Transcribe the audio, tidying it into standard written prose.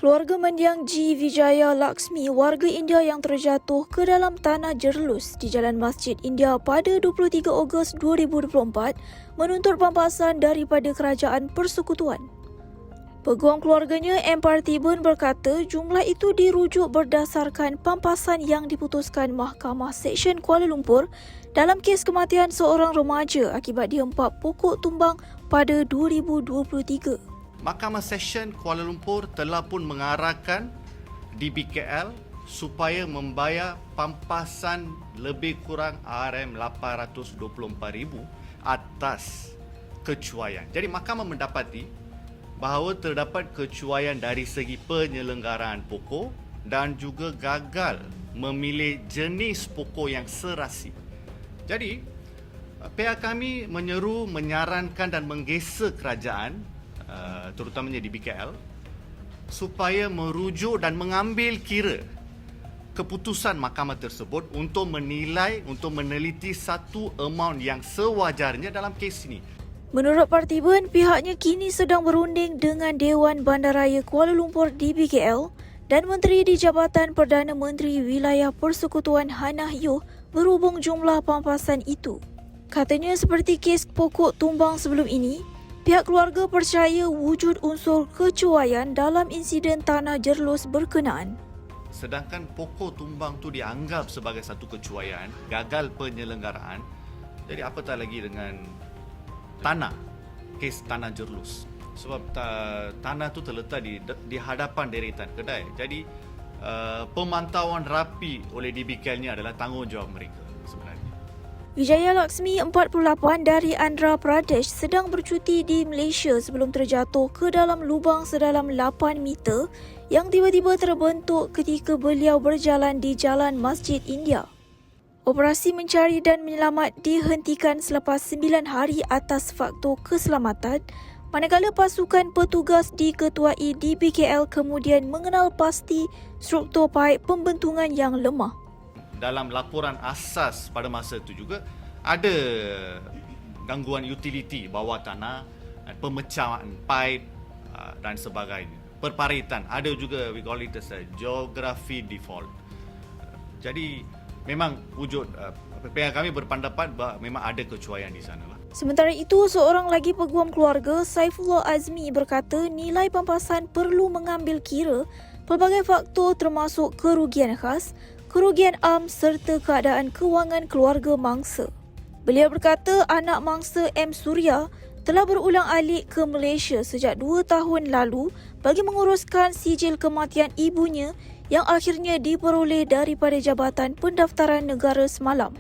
Keluarga mendiang G. Vijaya Laksmi, warga India yang terjatuh ke dalam tanah jerlus di Jalan Masjid India pada 23 Ogos 2024 menuntut pampasan daripada Kerajaan Persekutuan. Peguam keluarganya M. Parthiban berkata jumlah itu dirujuk berdasarkan pampasan yang diputuskan Mahkamah Seksyen Kuala Lumpur dalam kes kematian seorang remaja akibat dihempap pokok tumbang pada 2023. Mahkamah Seksyen Kuala Lumpur telah pun mengarahkan DBKL supaya membayar pampasan lebih kurang RM824,000 atas kecuaian. Jadi mahkamah mendapati bahawa terdapat kecuaian dari segi penyelenggaraan pokok dan juga gagal memilih jenis pokok yang serasi. Jadi pihak kami menyarankan dan menggesa kerajaan terutamanya di BKL supaya merujuk dan mengambil kira keputusan mahkamah tersebut untuk menilai, untuk meneliti satu amount yang sewajarnya dalam kes ini. Menurut Parthiban, pihaknya kini sedang berunding dengan Dewan Bandaraya Kuala Lumpur DBKL dan Menteri di Jabatan Perdana Menteri Wilayah Persekutuan Hannah Yeoh berhubung jumlah pampasan itu. Katanya seperti kes pokok tumbang sebelum ini, pihak keluarga percaya wujud unsur kecuaian dalam insiden tanah jerlus berkenaan. Sedangkan pokok tumbang tu dianggap sebagai satu kecuaian, gagal penyelenggaraan. Jadi apatah lagi dengan tanah, kes tanah jerlus. Sebab tanah tu terletak di hadapan deretan kedai. Jadi pemantauan rapi oleh DBKL ni adalah tanggungjawab mereka sebenarnya. Vijaya Laksmi, 48, dari Andhra Pradesh sedang bercuti di Malaysia sebelum terjatuh ke dalam lubang sedalam 8 meter yang tiba-tiba terbentuk ketika beliau berjalan di Jalan Masjid India. Operasi mencari dan menyelamat dihentikan selepas 9 hari atas faktor keselamatan, manakala pasukan petugas diketuai DBKL kemudian mengenal pasti struktur paip pembentungan yang lemah. Dalam laporan asas pada masa itu juga ada gangguan utility bawah tanah, pemecahan paip dan sebagainya. Perparitan, ada juga we call it as a geography default. Jadi memang wujud pihak kami berpendapat bahawa memang ada kecuaian di sana lah. Sementara itu, seorang lagi peguam keluarga, Saifullah Azmi, berkata nilai pampasan perlu mengambil kira pelbagai faktor termasuk kerugian khas, kerugian am serta keadaan kewangan keluarga mangsa. Beliau berkata anak mangsa M. Surya telah berulang-alik ke Malaysia sejak 2 tahun lalu bagi menguruskan sijil kematian ibunya yang akhirnya diperoleh daripada Jabatan Pendaftaran Negara semalam.